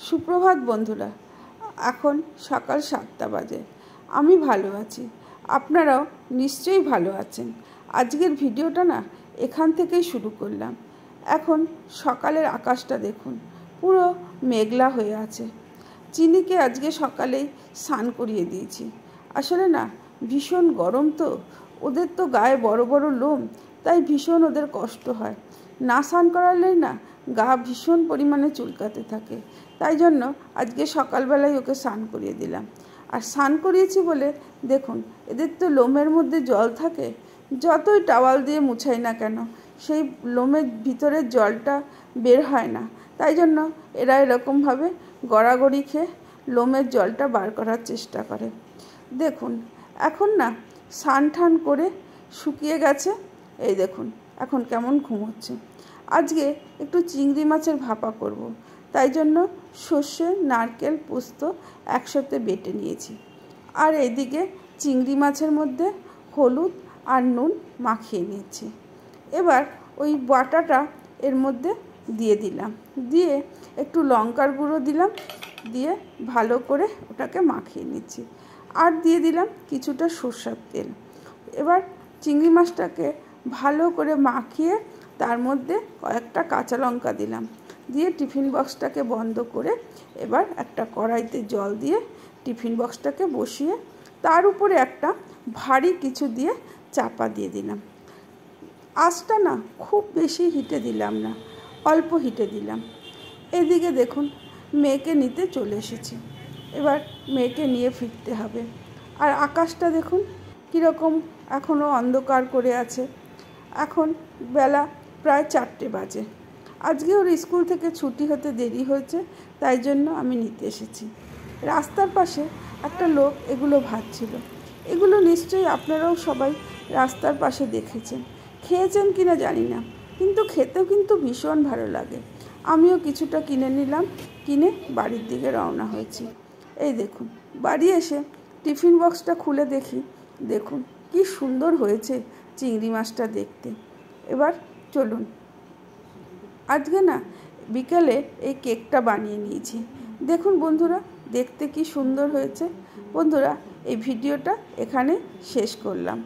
সুপ্রভাত বন্ধুরা। এখন সকাল 7টা বাজে। আমি ভালো আছি, আপনারাও নিশ্চয়ই ভালো আছেন। আজকের ভিডিওটা না এখান থেকেই শুরু করলাম। এখন সকালের আকাশটা দেখুন, পুরো মেঘলা হয়ে আছে। চিনিকে আজকে সকালেই স্নান করিয়ে দিয়েছি। আসলে না ভীষণ গরম, তো ওদের তো গায়ে বড় বড় লোম, তাই ভীষণ ওদের কষ্ট হয়। না স্নান করালেই না গা ভীষণ পরিমাণে চুলকাতে থাকে। তাই জন্য আজকে সকালবেলায় ওকে স্নান করিয়ে দিলাম। আর স্নান করিয়েছি বলে দেখুন, এদের তো লোমের মধ্যে জল থাকে, যতই টাওয়াল দিয়ে মুছাই না কেন সেই লোমের ভিতরের জলটা বের হয় না। তাই জন্য এরা এরকমভাবে গড়াগড়ি খেয়ে লোমের জলটা বার করার চেষ্টা করে। দেখুন এখন না স্নান টান করে শুকিয়ে গেছে। এই দেখুন এখন কেমন ঘুমোচ্ছে। আজকে একটু চিংড়ি মাছের ভাপা করব, তাই জন্য সর্ষে, নারকেল, পোস্ত একসাথে বেটে নিয়েছি। আর এদিকে চিংড়ি মাছের মধ্যে হলুদ আর নুন মাখিয়ে নিয়েছি। এবার ওই বাটাটা এর মধ্যে দিয়ে দিলাম, দিয়ে একটু লঙ্কার গুঁড়ো দিলাম, দিয়ে ভালো করে ওটাকে মাখিয়ে নিচ্ছি। আর দিয়ে দিলাম কিছুটা সরষের তেল। এবার চিংড়ি মাছটাকে ভালো করে মাখিয়ে তার মধ্যে কয়েকটা কাঁচা লঙ্কা দিলাম, দিয়ে টিফিন বক্সটাকে বন্ধ করে এবার একটা কড়াইতে জল দিয়ে টিফিন বক্সটাকে বসিয়ে তার উপরে একটা ভারী কিছু দিয়ে চাপা দিয়ে দিলাম। আঁচটা না খুব বেশি হিটে দিলাম না, অল্প হিটে দিলাম। এদিকে দেখুন মেয়েকে নিতে চলে এসেছি। এবার মেয়েকে নিয়ে ফিরতে হবে। আর আকাশটা দেখুন কীরকম এখনও অন্ধকার করে আছে। এখন বেলা প্রায় 4টে বাজে। আজকে ওর স্কুল থেকে ছুটি হতে দেরি হয়েছে, তাই জন্য আমি নিতে এসেছি। রাস্তার পাশে একটা লোক এগুলো ভাজছিল। এগুলো নিশ্চয়ই আপনারাও সবাই রাস্তার পাশে দেখেছেন, খেয়েছেন কিনা জানি না, কিন্তু খেতেও কিন্তু ভীষণ ভালো লাগে। আমিও কিছুটা কিনে নিলাম, কিনে বাড়ির দিকে রওনা হয়েছি। এই দেখুন বাড়ি এসে টিফিন বক্সটা খুলে দেখি, দেখুন কি সুন্দর হয়েছে চিংড়ি মাছটা দেখতে। এবার চলুন, আজকে না বিকেলে এই কেকটা বানিয়ে নিয়েছি। দেখুন বন্ধুরা দেখতে কি সুন্দর হয়েছে। বন্ধুরা এই ভিডিওটা এখানে শেষ করলাম।